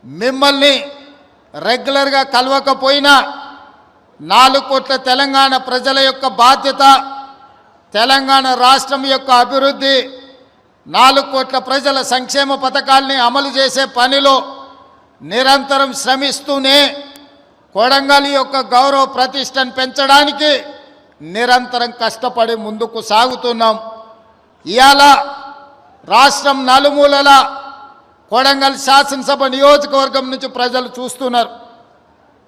మిమ్మల్ని రెగ్యులర్గా కలవకపోయినా 4 కోట్ల తెలంగాణ ప్రజల యొక్క బాధ్యత, తెలంగాణ రాష్ట్రం యొక్క అభివృద్ధి, 4 కోట్ల ప్రజల సంక్షేమ పథకాల్ని అమలు చేసే పనిలో నిరంతరం శ్రమిస్తూనే కొడంగల్ యొక్క గౌరవ ప్రతిష్టను పెంచడానికి నిరంతరం కష్టపడి ముందుకు సాగుతున్నాం. ఇవాళ రాష్ట్రం నలుమూలల కొడంగల్ శాసనసభ నియోజకవర్గం నుంచి ప్రజలు చూస్తున్నారు.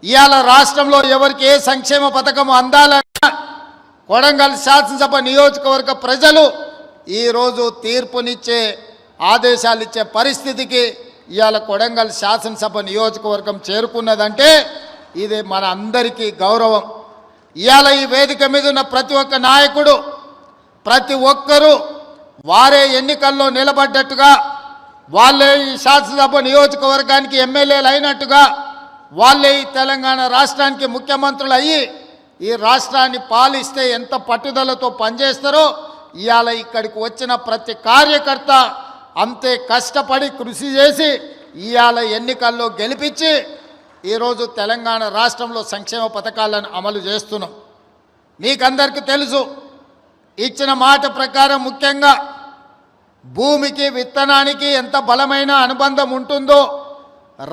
ఇవాళ రాష్ట్రంలో ఎవరికి ఏ సంక్షేమ పథకం అందాలన్నా కొడంగల్ శాసనసభ నియోజకవర్గ ప్రజలు ఈరోజు తీర్పునిచ్చే ఆదేశాలు ఇచ్చే పరిస్థితికి ఇవాళ కొడంగల్ శాసనసభ నియోజకవర్గం చేరుకున్నదంటే ఇది మన అందరికీ గౌరవం. ఇవాళ ఈ వేదిక మీద ఉన్న ప్రతి ఒక్క నాయకుడు, ప్రతి ఒక్కరూ వారే ఎన్నికల్లో నిలబడ్డట్టుగా, వాళ్ళే ఈ శాసనసభ నియోజకవర్గానికి ఎమ్మెల్యేలు అయినట్టుగా, వాళ్ళే ఈ తెలంగాణ రాష్ట్రానికి ముఖ్యమంత్రులు అయ్యి ఈ రాష్ట్రాన్ని పాలిస్తే ఎంత పట్టుదలతో పనిచేస్తారో ఇవాళ ఇక్కడికి వచ్చిన ప్రతి కార్యకర్త అంతే కష్టపడి కృషి చేసి ఇవాళ ఎన్నికల్లో గెలిపించి ఈరోజు తెలంగాణ రాష్ట్రంలో సంక్షేమ పథకాలను అమలు చేస్తున్నాం. మీకందరికీ తెలుసు, ఇచ్చిన మాట ప్రకారం ముఖ్యంగా భూమికి విత్తనానికి ఎంత బలమైన అనుబంధం ఉంటుందో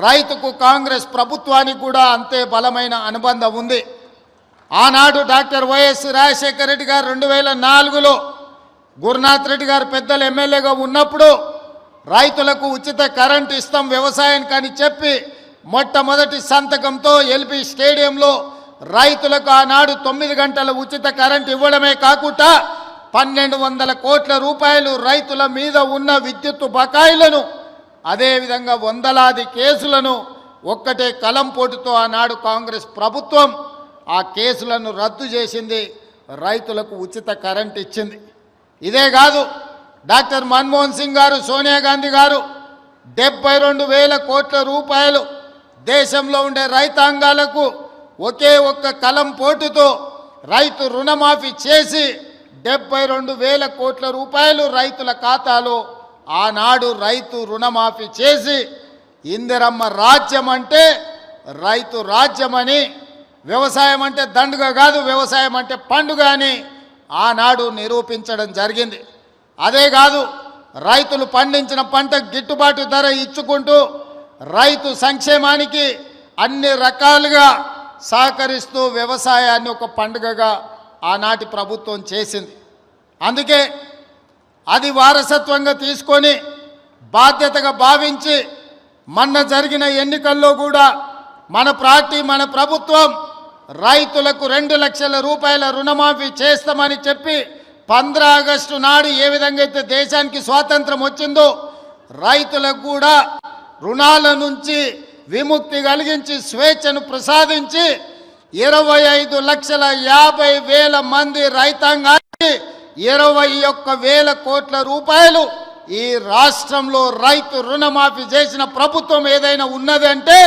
రైతుకు కాంగ్రెస్ ప్రభుత్వానికి కూడా అంతే బలమైన అనుబంధం ఉంది. ఆనాడు డాక్టర్ వైఎస్ రాజశేఖర రెడ్డి గారు 2004లో గురునాథ్ రెడ్డి గారు పెద్దలు ఎమ్మెల్యేగా ఉన్నప్పుడు రైతులకు ఉచిత కరెంటు ఇస్తాం వ్యవసాయానికి అని చెప్పి మొట్టమొదటి సంతకంతో ఎల్బీ స్టేడియంలో రైతులకు ఆనాడు 9 గంటల ఉచిత కరెంటు ఇవ్వడమే కాకుండా 1200 కోట్ల రూపాయలు రైతుల మీద ఉన్న విద్యుత్తు బకాయిలను, అదేవిధంగా వందలాది కేసులను ఒక్కటే కలంపోటుతో ఆనాడు కాంగ్రెస్ ప్రభుత్వం ఆ కేసులను రద్దు చేసింది, రైతులకు ఉచిత కరెంట్ ఇచ్చింది. ఇదే కాదు, డాక్టర్ మన్మోహన్ సింగ్ గారు, సోనియా గాంధీ గారు 72,000 కోట్ల రూపాయలు దేశంలో ఉండే రైతాంగాలకు ఒకే ఒక్క కలంపోటుతో రైతు రుణమాఫీ చేసి 72,000 కోట్ల రూపాయలు రైతుల ఖాతాలో ఆనాడు రైతు రుణమాఫీ చేసి ఇందిరమ్మ రాజ్యం అంటే రైతు రాజ్యమని, వ్యవసాయం అంటే దండుగ కాదు, వ్యవసాయం అంటే పండుగ అని ఆనాడు నిరూపించడం జరిగింది. అదే కాదు, రైతులు పండించిన పంటకు గిట్టుబాటు ధర ఇచ్చుకుంటూ రైతు సంక్షేమానికి అన్ని రకాలుగా సహకరిస్తూ వ్యవసాయాన్ని ఒక పండుగగా ఆనాటి ప్రభుత్వం చేసింది. అందుకే అది వారసత్వంగా తీసుకొని బాధ్యతగా భావించి మొన్న జరిగిన ఎన్నికల్లో కూడా మన పార్టీ, మన ప్రభుత్వం రైతులకు 2 లక్షల రూపాయల రుణమాఫీ చేస్తామని చెప్పి 15 ఆగస్టు నాడు ఏ విధంగా అయితే దేశానికి స్వాతంత్రం వచ్చిందో రైతులకు కూడా రుణాల నుంచి విముక్తి కలిగించి స్వేచ్ఛను ప్రసాదించి 25,50,000 మంది రైతాంగానికి 21,000 కోట్ల రూపాయలు ఈ రాష్ట్రంలో రైతు రుణమాఫీ చేసిన ప్రభుత్వం ఏదైనా ఉన్నది అంటే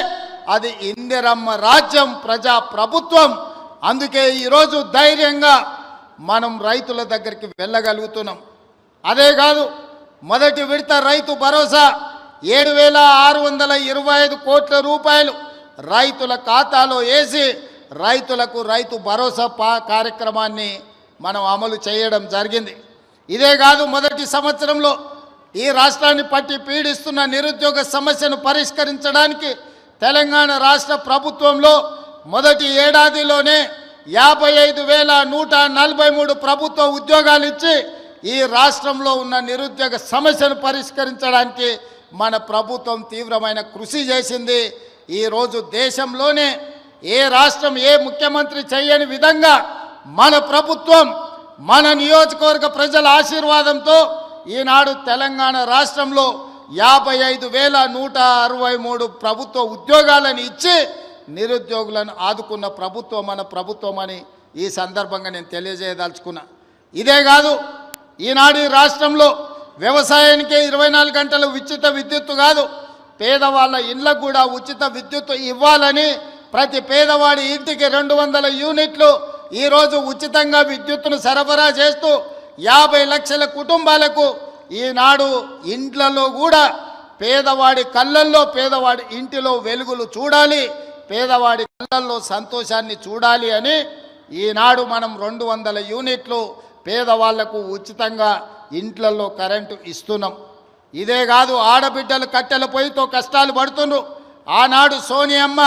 అది ఇందిరమ్మ రాజ్యం, ప్రజా ప్రభుత్వం. అందుకే ఈరోజు ధైర్యంగా మనం రైతుల దగ్గరికి వెళ్ళగలుగుతున్నాం. అదే కాదు, మొదటి విడత రైతు భరోసా 7,625 కోట్ల రూపాయలు రైతుల ఖాతాలో వేసి రైతులకు రైతు భరోసా కార్యక్రమాన్ని మనం అమలు చేయడం జరిగింది. ఇదే కాదు, మొదటి సంవత్సరంలో ఈ రాష్ట్రాన్ని పట్టి పీడిస్తున్న నిరుద్యోగ సమస్యను పరిష్కరించడానికి తెలంగాణ రాష్ట్ర ప్రభుత్వంలో మొదటి ఏడాదిలోనే 55,143 ప్రభుత్వ ఉద్యోగాలు ఇచ్చి ఈ రాష్ట్రంలో ఉన్న నిరుద్యోగ సమస్యను పరిష్కరించడానికి మన ప్రభుత్వం తీవ్రమైన కృషి చేసింది. ఈరోజు దేశంలోనే ఏ రాష్ట్రం, ఏ ముఖ్యమంత్రి చేయని విధంగా మన ప్రభుత్వం, మన నియోజకవర్గ ప్రజల ఆశీర్వాదంతో ఈనాడు తెలంగాణ రాష్ట్రంలో 55,163 ప్రభుత్వ ఉద్యోగాలను ఇచ్చి నిరుద్యోగులను ఆదుకున్న ప్రభుత్వం మన ప్రభుత్వం అని ఈ సందర్భంగా నేను తెలియజేయదలుచుకున్నా. ఇదే కాదు, ఈనాడు ఈ రాష్ట్రంలో వ్యవసాయానికే 24 గంటలు ఉచిత విద్యుత్తు కాదు, పేదవాళ్ళ ఇళ్లకు కూడా ఉచిత విద్యుత్తు ఇవ్వాలని ప్రతి పేదవాడి ఇంటికి 200 యూనిట్లు ఈరోజు ఉచితంగా విద్యుత్తును సరఫరా చేస్తూ 50 లక్షల కుటుంబాలకు ఈనాడు ఇండ్లలో కూడా పేదవాడి కళ్ళల్లో, పేదవాడి ఇంటిలో వెలుగులు చూడాలి, పేదవాడి కళ్ళల్లో సంతోషాన్ని చూడాలి అని ఈనాడు మనం 200 యూనిట్లు పేదవాళ్లకు ఉచితంగా ఇంట్లలో కరెంటు ఇస్తున్నాం. ఇదే కాదు, ఆడబిడ్డలు కట్టెల పొయ్యితో కష్టాలు పడుతుండ్రు. ఆనాడు సోనియమ్మ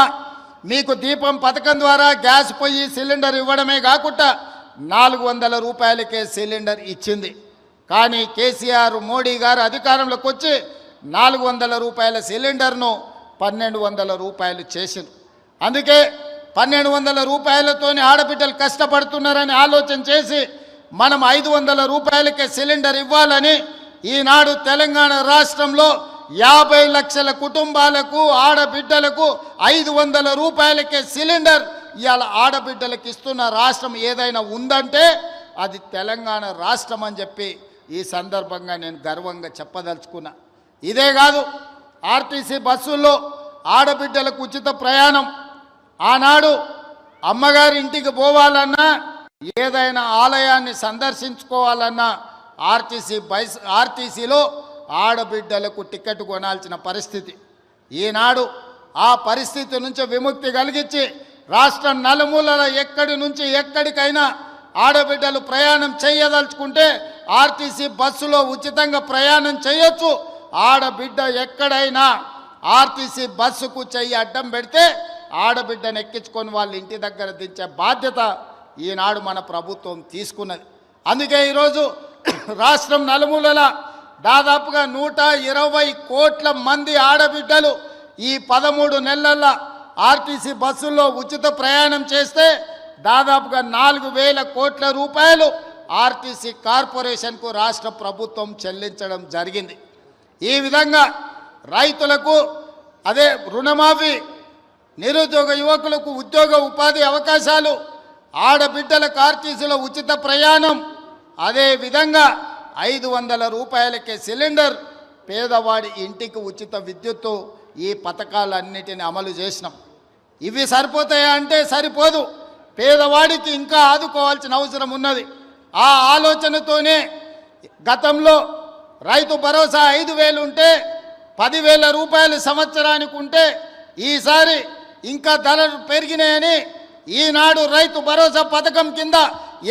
మీకు దీపం పథకం ద్వారా గ్యాస్ పొయ్యి సిలిండర్ ఇవ్వడమే కాకుండా 400 రూపాయలకే సిలిండర్ ఇచ్చింది. కానీ కేసీఆర్ మోడీ గారు అధికారంలోకి వచ్చి 400 రూపాయల సిలిండర్ను 1200 రూపాయలు చేసింది. అందుకే 1200 రూపాయలతోనే ఆడబిడ్డలు కష్టపడుతున్నారని ఆలోచన చేసి మనం 500 రూపాయలకే సిలిండర్ ఇవ్వాలని ఈనాడు తెలంగాణ రాష్ట్రంలో 50 లక్షల కుటుంబాలకు ఆడబిడ్డలకు 500 రూపాయలకే సిలిండర్ ఇవాళ ఆడబిడ్డలకు ఇస్తున్న రాష్ట్రం ఏదైనా ఉందంటే అది తెలంగాణ రాష్ట్రం అని చెప్పి ఈ సందర్భంగా నేను గర్వంగా చెప్పదలుచుకున్నా. ఇదే కాదు, ఆర్టీసీ బస్సుల్లో ఆడబిడ్డలకు ఉచిత ప్రయాణం. ఆనాడు అమ్మగారి ఇంటికి పోవాలన్నా, ఏదైనా ఆలయాన్ని సందర్శించుకోవాలన్నా ఆర్టీసీలో ఆడబిడ్డలకు టికెట్ కొనాల్సిన పరిస్థితి. ఈనాడు ఆ పరిస్థితి నుంచి విముక్తి కలిగించి రాష్ట్రం నలుమూలల ఎక్కడి నుంచి ఎక్కడికైనా ఆడబిడ్డలు ప్రయాణం చేయదలుచుకుంటే ఆర్టీసీ బస్సులో ఉచితంగా ప్రయాణం చేయొచ్చు. ఆడబిడ్డ ఎక్కడైనా ఆర్టీసీ బస్సుకు చెయ్యి అడ్డం పెడితే ఆడబిడ్డను ఎక్కించుకొని వాళ్ళ ఇంటి దగ్గర దించే బాధ్యత ఈనాడు మన ప్రభుత్వం తీసుకున్నది. అందుకే ఈరోజు రాష్ట్రం నలుమూలల దాదాపుగా 120 కోట్ల మంది ఆడబిడ్డలు ఈ 13 నెలల ఆర్టీసీ బస్సుల్లో ఉచిత ప్రయాణం చేస్తే దాదాపుగా 4000 కోట్ల రూపాయలు ఆర్టీసీ కార్పొరేషన్కు రాష్ట్ర ప్రభుత్వం చెల్లించడం జరిగింది. ఈ విధంగా రైతులకు అదే రుణమాఫీ, నిరుద్యోగ యువకులకు ఉద్యోగ ఉపాధి అవకాశాలు, ఆడబిడ్డలకు ఆర్టీసీలో ఉచిత ప్రయాణం, అదే విధంగా 500 రూపాయలకే సిలిండర్, పేదవాడి ఇంటికి ఉచిత విద్యుత్తు, ఈ పథకాలన్నిటిని అమలు చేసినాం. ఇవి సరిపోతాయా అంటే సరిపోదు, పేదవాడికి ఇంకా ఆదుకోవాల్సిన అవసరం ఉన్నది. ఆ ఆలోచనతోనే గతంలో రైతు భరోసా 5,000 ఉంటే 10,000 రూపాయలు సంవత్సరానికి ఉంటే ఈసారి ఇంకా ధరలు పెరిగినాయని ఈనాడు రైతు భరోసా పథకం కింద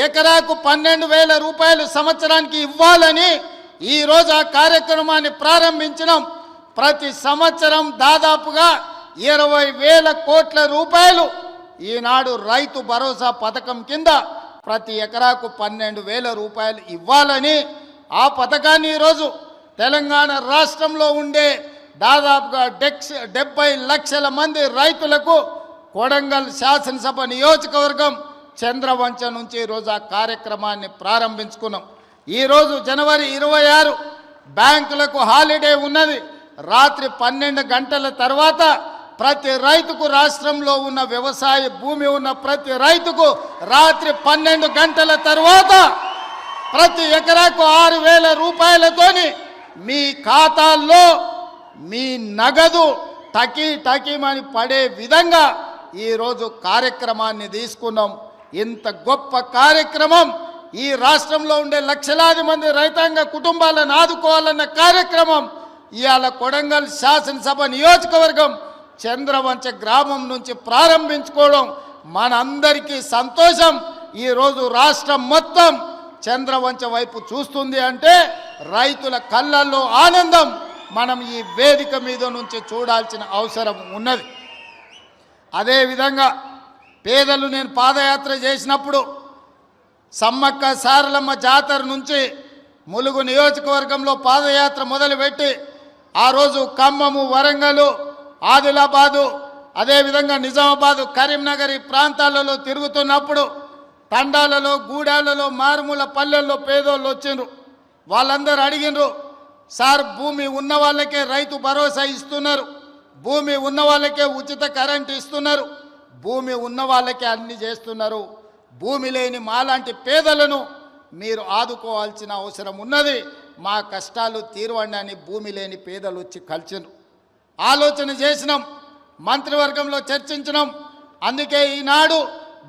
ఎకరాకు 12,000 రూపాయలు సంవత్సరానికి ఇవ్వాలని ఈరోజు ఆ కార్యక్రమాన్ని ప్రారంభించినాం. ప్రతి సంవత్సరం దాదాపుగా 20,000 కోట్ల రూపాయలు ఈనాడు రైతు భరోసా పథకం కింద ప్రతి ఎకరాకు 12,000 రూపాయలు ఇవ్వాలని ఆ పథకాన్ని ఈరోజు తెలంగాణ రాష్ట్రంలో ఉండే దాదాపుగా 70 లక్షల మంది రైతులకు కొడంగల్ శాసనసభ నియోజకవర్గం చంద్రవంచ నుంచి ఈరోజు ఆ కార్యక్రమాన్ని ప్రారంభించుకున్నాం. ఈరోజు జనవరి 26 బ్యాంకులకు హాలిడే ఉన్నది. రాత్రి 12 గంటల తర్వాత ప్రతి రైతుకు, రాష్ట్రంలో ఉన్న వ్యవసాయ భూమి ఉన్న ప్రతి రైతుకు రాత్రి 12 గంటల తర్వాత ప్రతి ఎకరాకు 6,000 రూపాయలతోని మీ ఖాతాల్లో మీ నగదు టకీమని పడే విధంగా ఈరోజు కార్యక్రమాన్ని తీసుకున్నాం. ఇంత గొప్ప కార్యక్రమం, ఈ రాష్ట్రంలో ఉండే లక్షలాది మంది రైతాంగ కుటుంబాలను ఆదుకోవాలన్న కార్యక్రమం ఇవాళ కొడంగల్ శాసనసభ నియోజకవర్గం చంద్రవంచ గ్రామం నుంచి ప్రారంభించుకోవడం మనందరికీ సంతోషం. ఈరోజు రాష్ట్రం మొత్తం చంద్రవంచ వైపు చూస్తుంది అంటే రైతుల కళ్ళల్లో ఆనందం మనం ఈ వేదిక మీద నుంచి చూడాల్సిన అవసరం ఉన్నది. అదేవిధంగా పేదలు, నేను పాదయాత్ర చేసినప్పుడు సమ్మక్క సారలమ్మ జాతర నుంచి ములుగు నియోజకవర్గంలో పాదయాత్ర మొదలుపెట్టి ఆ రోజు ఖమ్మము, వరంగల్, ఆదిలాబాదు, అదేవిధంగా నిజామాబాదు, కరీంనగర్ ఈ ప్రాంతాలలో తిరుగుతున్నప్పుడు తండాలలో, గూడాలలో, మారుమూల పల్లెల్లో పేదోళ్ళు వచ్చిండ్రు. వాళ్ళందరూ అడిగినరు, సార్ భూమి ఉన్న వాళ్ళకే రైతు భరోసా ఇస్తున్నారు, భూమి ఉన్న వాళ్ళకే ఉచిత కరెంటు ఇస్తున్నారు, భూమి ఉన్న వాళ్ళకే అన్ని చేస్తున్నారు, భూమి లేని మాలాంటి పేదలను మీరు ఆదుకోవాల్సిన అవసరం ఉన్నది, మా కష్టాలు తీరవండి అని భూమి లేని పేదలు వచ్చి కలిసినారు. ఆలోచన చేసినాం, మంత్రివర్గంలో చర్చించినాం. అందుకే ఈనాడు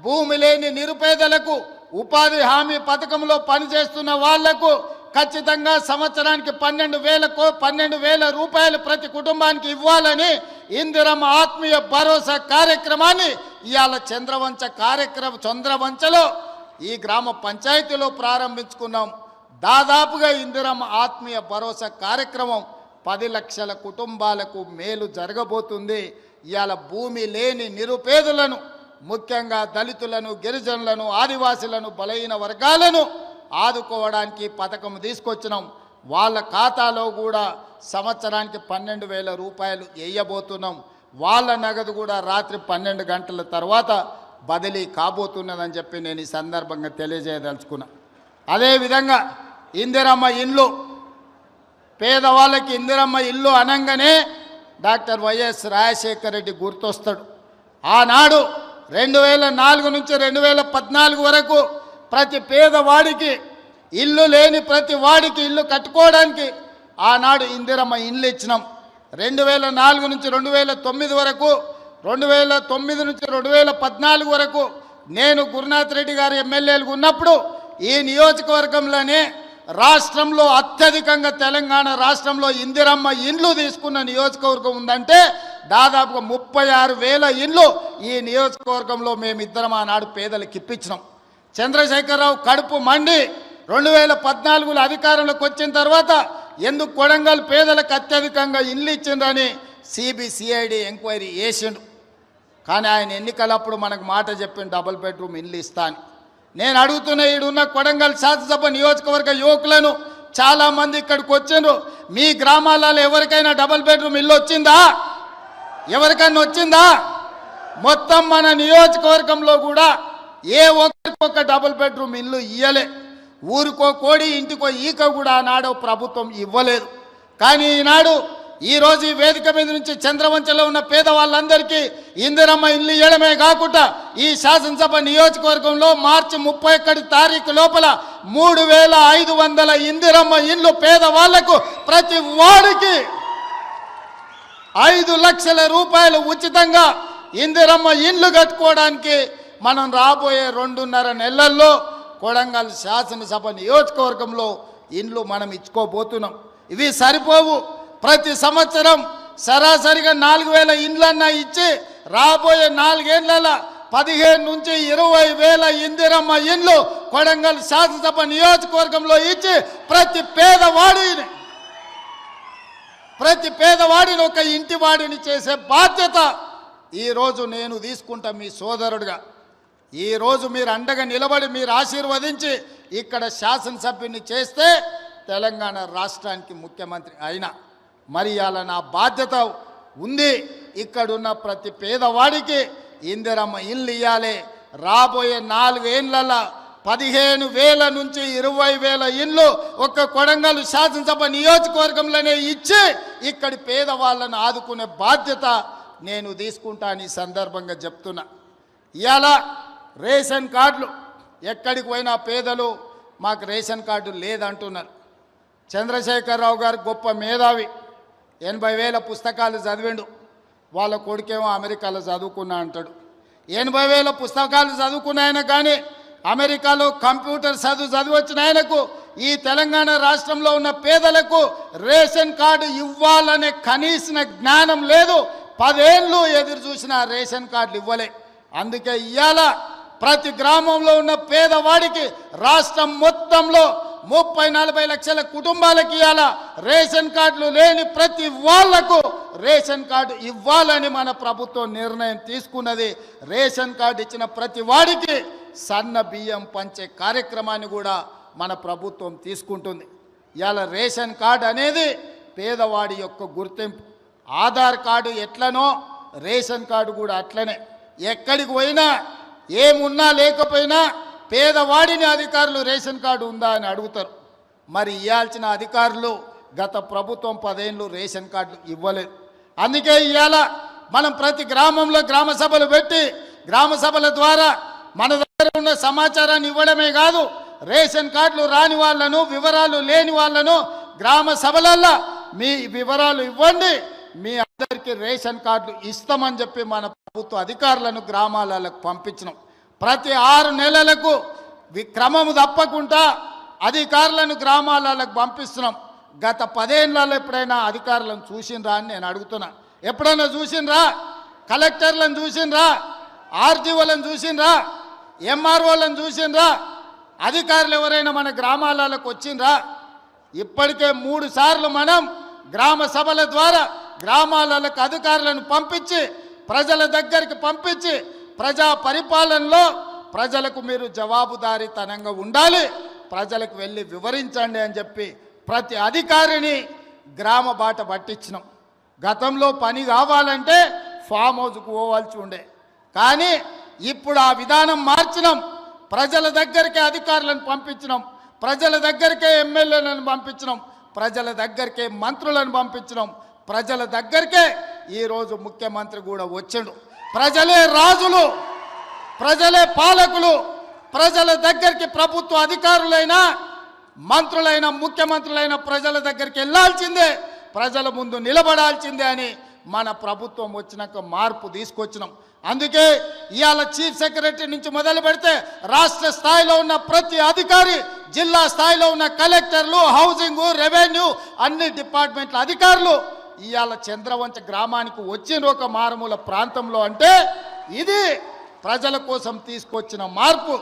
భూమి లేని నిరుపేదలకు, ఉపాధి హామీ పథకంలో పనిచేస్తున్న వాళ్లకు ఖచ్చితంగా సంవత్సరానికి 12,000 రూపాయలు ప్రతి కుటుంబానికి ఇవ్వాలని ఇందిరమ్మ ఆత్మీయ భరోసా కార్యక్రమాన్ని ఇవాళ చంద్రవంచలో ఈ గ్రామ పంచాయతీలో ప్రారంభించుకున్నాం. దాదాపుగా ఇందిరమ్మ ఆత్మీయ భరోసా కార్యక్రమం 10 లక్షల కుటుంబాలకు మేలు జరగబోతుంది. ఇవాళ భూమి లేని నిరుపేదలను, ముఖ్యంగా దళితులను, గిరిజనులను, ఆదివాసులను, బలహీన వర్గాలను ఆదుకోవడానికి పథకం తీసుకొచ్చినాం. వాళ్ళ ఖాతాలో కూడా సంవత్సరానికి 12,000 రూపాయలు వేయబోతున్నాం. వాళ్ళ నగదు కూడా రాత్రి 12 గంటల తర్వాత బదిలీ కాబోతున్నదని చెప్పి నేను ఈ సందర్భంగా తెలియజేయదలుచుకున్నా. అదేవిధంగా ఇందిరమ్మ ఇల్లు, పేదవాళ్ళకి ఇందిరమ్మ ఇల్లు అనగానే డాక్టర్ వైఎస్ రాజశేఖర రెడ్డి గుర్తొస్తాడు. ఆనాడు 2004 నుంచి 2014 వరకు ప్రతి పేదవాడికి ఇల్లు లేని ప్రతి వాడికి ఇల్లు కట్టుకోవడానికి ఆనాడు ఇందిరమ్మ ఇల్లు ఇచ్చినాం. 2004 నుంచి 2009 వరకు, 2009 నుంచి 2014 వరకు నేను గురునాథ్ రెడ్డి గారు ఎమ్మెల్యేలుగా ఉన్నప్పుడు ఈ నియోజకవర్గంలోనే రాష్ట్రంలో అత్యధికంగా తెలంగాణ రాష్ట్రంలో ఇందిరమ్మ ఇండ్లు తీసుకున్న నియోజకవర్గం ఉందంటే దాదాపుగా 36,000 ఇండ్లు ఈ నియోజకవర్గంలో మేమిద్దరం ఆనాడు పేదలకు ఇప్పించినాం. చంద్రశేఖరరావు కడుపు మండి 2014లో అధికారంలోకి వచ్చిన తర్వాత ఎందుకు కొడంగల్ పేదలకు అత్యధికంగా ఇల్లు ఇచ్చిందని సిబిసిఐడి ఎంక్వైరీ చేసిండు. కానీ ఆయన ఎన్నికలప్పుడు మనకు మాట చెప్పిన డబుల్ బెడ్రూమ్ ఇల్లు ఇస్తా అని. నేను అడుగుతున్న ఈడున్న కొడంగల్ శాసనసభ నియోజకవర్గ యువకులను, చాలామంది ఇక్కడికి వచ్చిండ్రు, మీ గ్రామాలలో ఎవరికైనా డబుల్ బెడ్రూమ్ ఇల్లు వచ్చిందా? ఎవరికైనా వచ్చిందా? మొత్తం మన నియోజకవర్గంలో కూడా ఏ ఒక్కరికొక డబుల్ బెడ్రూమ్ ఇల్లు ఇయ్యలే. ఊరికో కోడి, ఇంటికో ఈక కూడా ఆనాడు ప్రభుత్వం ఇవ్వలేదు. కానీ ఈనాడు ఈరోజు ఈ వేదిక మీద నుంచి చంద్రవంచలో ఉన్న పేదవాళ్ళందరికీ ఇందిరమ్మ ఇల్లు ఇవ్వడమే కాకుండా ఈ శాసనసభ నియోజకవర్గంలో మార్చి 31 తారీఖు లోపల 3,500 ఇందిరమ్మ ఇల్లు పేదవాళ్లకు ప్రతి వాడికి 5 లక్షల రూపాయలు ఉచితంగా ఇందిరమ్మ ఇల్లు కట్టుకోవడానికి మనం రాబోయే 2.5 నెలల్లో కొడంగల్ శాసనసభ నియోజకవర్గంలో ఇండ్లు మనం ఇచ్చుకోబోతున్నాం. ఇవి సరిపోవు. ప్రతి సంవత్సరం సరాసరిగా 4,000 ఇండ్లన్నా ఇచ్చి రాబోయే 4 ఏళ్ల 15 నుంచి 20,000 ఇందిరమ్మ ఇండ్లు కొడంగల్ శాసనసభ నియోజకవర్గంలో ఇచ్చి ప్రతి పేదవాడిని ఒక ఇంటి వాడిని చేసే బాధ్యత ఈరోజు నేను తీసుకుంటా మీ సోదరుడిగా. ఈరోజు మీరు అండగా నిలబడి మీరు ఆశీర్వదించి ఇక్కడ శాసనసభ్యుని చేస్తే తెలంగాణ రాష్ట్రానికి ముఖ్యమంత్రి అయినా మరి అలా నా బాధ్యత ఉంది. ఇక్కడున్న ప్రతి పేదవాడికి ఇందిరమ్మ ఇల్లు ఇవ్వాలి. రాబోయే 4 ఏళ్లలో 15,000 నుంచి 20,000 ఇండ్లు ఒక్క కొడంగల్ శాసనసభ నియోజకవర్గంలోనే ఇచ్చి ఇక్కడి పేదవాళ్ళను ఆదుకునే బాధ్యత నేను తీసుకుంటాను ఈ సందర్భంగా చెప్తున్నా. ఇవాళ రేషన్ కార్డులు ఎక్కడికి పోయినా పేదలు మాకు రేషన్ కార్డు లేదంటున్నారు. చంద్రశేఖరరావు గారు గొప్ప మేధావి, 80,000 పుస్తకాలు చదివిండు. వాళ్ళ కొడుకేమో అమెరికాలో చదువుకున్నా అంటాడు. 80,000 పుస్తకాలు చదువుకున్న ఆయన కానీ అమెరికాలో కంప్యూటర్ చదివొచ్చిన ఆయనకు ఈ తెలంగాణ రాష్ట్రంలో ఉన్న పేదలకు రేషన్ కార్డు ఇవ్వాలనే కనీస జ్ఞానం లేదు. 10 ఏళ్ళు ఎదురు చూసిన రేషన్ కార్డులు ఇవ్వలే. అందుకే ఇవాళ ప్రతి గ్రామంలో ఉన్న పేదవాడికి రాష్ట్రం మొత్తంలో 30-40 లక్షల కుటుంబాలకి ఇవాళ రేషన్ కార్డులు లేని ప్రతి వాళ్లకు రేషన్ కార్డు ఇవ్వాలని మన ప్రభుత్వం నిర్ణయం తీసుకున్నది. రేషన్ కార్డు ఇచ్చిన ప్రతి వాడికి సన్న బియ్యం పంచే కార్యక్రమాన్ని కూడా మన ప్రభుత్వం తీసుకుంటుంది. ఇవాళ రేషన్ కార్డు అనేది పేదవాడి యొక్క గుర్తింపు. ఆధార్ కార్డు ఎట్లనో రేషన్ కార్డు కూడా అట్లనే. ఎక్కడికి పోయినా ఏమున్నా లేకపోయినా పేదవాడిని అధికారులు రేషన్ కార్డు ఉందా అని అడుగుతారు. మరి ఇవ్వాల్సిన అధికారులు గత ప్రభుత్వం 10 ఏళ్ళు రేషన్ కార్డులు ఇవ్వలేదు. అందుకే ఇవాళ మనం ప్రతి గ్రామంలో గ్రామ సభలు పెట్టి గ్రామ సభల ద్వారా మన దగ్గర ఉన్న సమాచారాన్ని ఇవ్వడమే కాదు, రేషన్ కార్డులు రాని వాళ్ళను, వివరాలు లేని వాళ్ళను గ్రామ సభలల్లో మీ వివరాలు ఇవ్వండి, మీ అందరికీ రేషన్ కార్డులు ఇస్తామని చెప్పి మన ప్రభుత్వ అధికారులను గ్రామాలకు పంపించినాం. ప్రతి 6 నెలలకు క్రమము తప్పకుండా అధికారులను గ్రామాలకు పంపిస్తున్నాం. గత 10 ఏళ్లలో ఎప్పుడైనా అధికారులను చూసిండ్రా అని నేను అడుగుతున్నా. ఎప్పుడైనా చూసిండ్రా? కలెక్టర్లను చూసిండ్రా? ఆర్జీఓలను చూసిండ్రా? ఎంఆర్ఓలను చూసిండ్రా? అధికారులు ఎవరైనా మన గ్రామాలకు వచ్చిండ్రా? ఇప్పటికే 3 సార్లు మనం గ్రామ సభల ద్వారా గ్రామాలకు అధికారులను పంపించి ప్రజల దగ్గరికి పంపించి ప్రజా పరిపాలనలో ప్రజలకు మీరు జవాబుదారీతనంగా ఉండాలి, ప్రజలకు వెళ్ళి వివరించండి అని చెప్పి ప్రతి అధికారిని గ్రామ బాట పట్టించినాం. గతంలో పని కావాలంటే ఫామ్ హౌస్కు పోవాల్సి ఉండే, కానీ ఇప్పుడు ఆ విధానం మార్చినాం. ప్రజల దగ్గరికే అధికారులను పంపించినాం, ప్రజల దగ్గరికే ఎమ్మెల్యేలను పంపించినాం, ప్రజల దగ్గరికే మంత్రులను పంపించినాం, ప్రజల దగ్గరికే ఈరోజు ముఖ్యమంత్రి కూడా వచ్చిండు. ప్రజలే రాజులు, ప్రజలే పాలకులు. ప్రజల దగ్గరికి ప్రభుత్వ అధికారులైనా మంత్రులైన ముఖ్యమంత్రులైన ప్రజల దగ్గరికి వెళ్ళాల్సిందే, ప్రజల ముందు నిలబడాల్సిందే అని మన ప్రభుత్వం వచ్చినాక మార్పు తీసుకొచ్చినాం. అందుకే ఇవాళ చీఫ్ సెక్రటరీ నుంచి మొదలు పెడితే రాష్ట్ర స్థాయిలో ఉన్న ప్రతి అధికారి, జిల్లా స్థాయిలో ఉన్న కలెక్టర్లు, హౌసింగ్, రెవెన్యూ అన్ని డిపార్ట్మెంట్ల అధికారులు ఇవాళ చంద్రవంచ గ్రామానికి వచ్చిన ఒక మారుమూల ప్రాంతంలో అంటే ఇది ప్రజల కోసం తీసుకొచ్చిన మార్పు.